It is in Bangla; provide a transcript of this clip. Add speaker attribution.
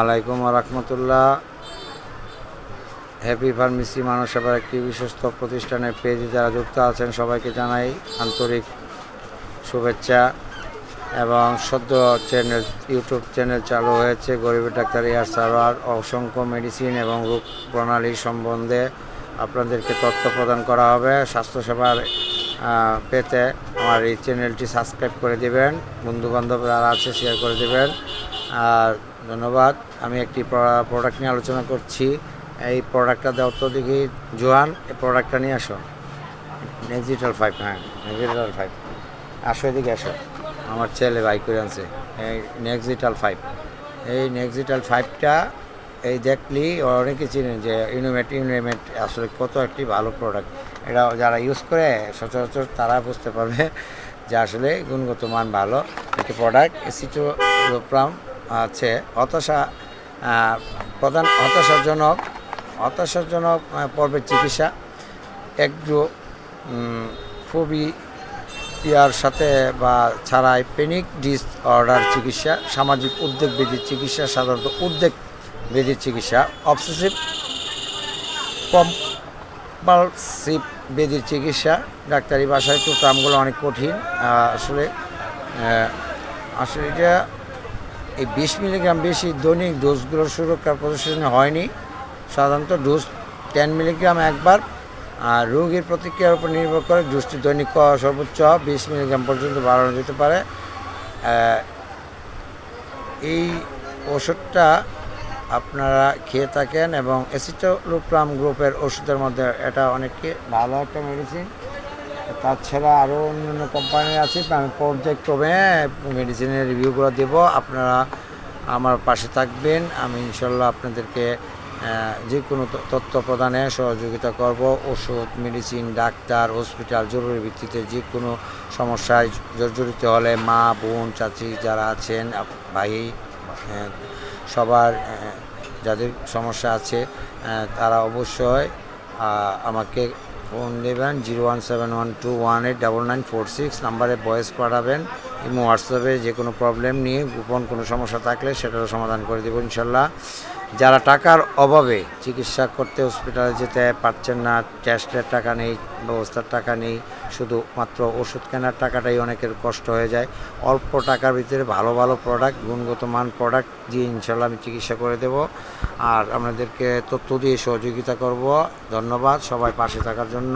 Speaker 1: আলাইকুম রহমতুল্লাহ। হ্যাপি ফার্মেসি মানব সেবার একটি বিশ্বস্ত প্রতিষ্ঠানের পেজে যারা যুক্ত আছেন সবাইকে জানাই আন্তরিক শুভেচ্ছা এবং সদ্য ইউটিউব চ্যানেল চালু হয়েছে গরিবের ডাক্তার এয়ার সার্ভার। অসংখ্য মেডিসিন এবং রোগ প্রণালী সম্বন্ধে আপনাদেরকে তথ্য প্রদান করা হবে। স্বাস্থ্যসেবার পেতে আমার এই চ্যানেলটি সাবস্ক্রাইব করে দেবেন, বন্ধুবান্ধব যারা আছে শেয়ার করে দেবেন। আর ধন্যবাদ। আমি একটি প্রোডাক্ট নিয়ে আলোচনা করছি। এই প্রোডাক্টটা দেওয়ার তো দেখি জোয়ান, এই প্রোডাক্টটা নিয়ে আসো। নেক্সিটাল 5, হ্যাঁ নেক্সিটাল 5, আসো এদিকে আসো। আমার ছেলে বাই করে আনছে এই নেক্সিটাল 5টা এই দেখলি অনেকে চিনেন যে ইউনিমেট আসলে কত একটি ভালো প্রোডাক্ট। এটা যারা ইউজ করে সচরাচর তারা বুঝতে পারবে যে আসলে গুণগত মান ভালো একটি প্রোডাক্ট। এসিটোপ্রাম আছে হতাশাজনক পর্বের চিকিৎসা, একটু ফোবিয়ার সাথে বা ছাড়াই প্যানিক ডিসঅর্ডার চিকিৎসা, সামাজিক উদ্বেগ ব্যাধির চিকিৎসা, সাধারণত উদ্বেগ ব্যাধির চিকিৎসা, অবসেসিভ কম্পালসিভ ব্যাধির চিকিৎসা। ডাক্তারি ভাষায় একটু টার্মগুলো অনেক কঠিন। আসলে এটা এই 20 মিলিগ্রাম বেশি দৈনিক ডোজগুলোর সুরক্ষার প্রদর্শনী হয়নি। সাধারণত ডোজ 10 মিলিগ্রাম একবার। আর রোগীর প্রতিক্রিয়ার উপর নির্ভর করে ডোজটি দৈনিক সর্বোচ্চ 20 মিলিগ্রাম পর্যন্ত বাড়ানো যেতে পারে। এই ওষুধটা আপনারা খেয়ে থাকেন এবং এসিটোপ্রাম গ্রুপের ওষুধের মধ্যে এটা অনেককে ভালো একটা মেডিসিন। তাছাড়া আরও অন্যান্য কোম্পানি আছে, আমি পর্যায়ক্রমে মেডিসিনের রিভিউগুলো দেব। আপনারা আমার পাশে থাকবেন, আমি ইনশাল্লাহ আপনাদেরকে যে কোনো তথ্য প্রদানে সহযোগিতা করব। ওষুধ, মেডিসিন, ডাক্তার, হসপিটাল, জরুরি ভিত্তিতে যে কোনো সমস্যায় জর্জরিত হলে মা, বোন, চাচি যারা আছেন, ভাই, সবার যাদের সমস্যা আছে তারা অবশ্যই আমাকে ফোন দেবেন। 01712189946 নাম্বারে ভয়েস পাঠাবেন এবং হোয়াটসঅ্যাপে যে কোনো প্রবলেম নিয়ে গোপন কোনো সমস্যা থাকলে সেটারও সমাধান করে দেবো ইনশাল্লাহ। যারা টাকার অভাবে চিকিৎসা করতে হসপিটালে যেতে পারছেন না, টেস্টের টাকা নেই, ব্যবস্থার টাকা নেই, শুধুমাত্র ওষুধ কেনার টাকাটাই অনেকের কষ্ট হয়ে যায়, অল্প টাকার ভিতরে ভালো ভালো প্রোডাক্ট, গুণগত মান প্রোডাক্ট দিয়ে ইনশাল্লাহ আমি চিকিৎসা করে দেব আর আপনাদেরকে তথ্য দিয়ে সহযোগিতা করব। ধন্যবাদ সবাই পাশে থাকার জন্য।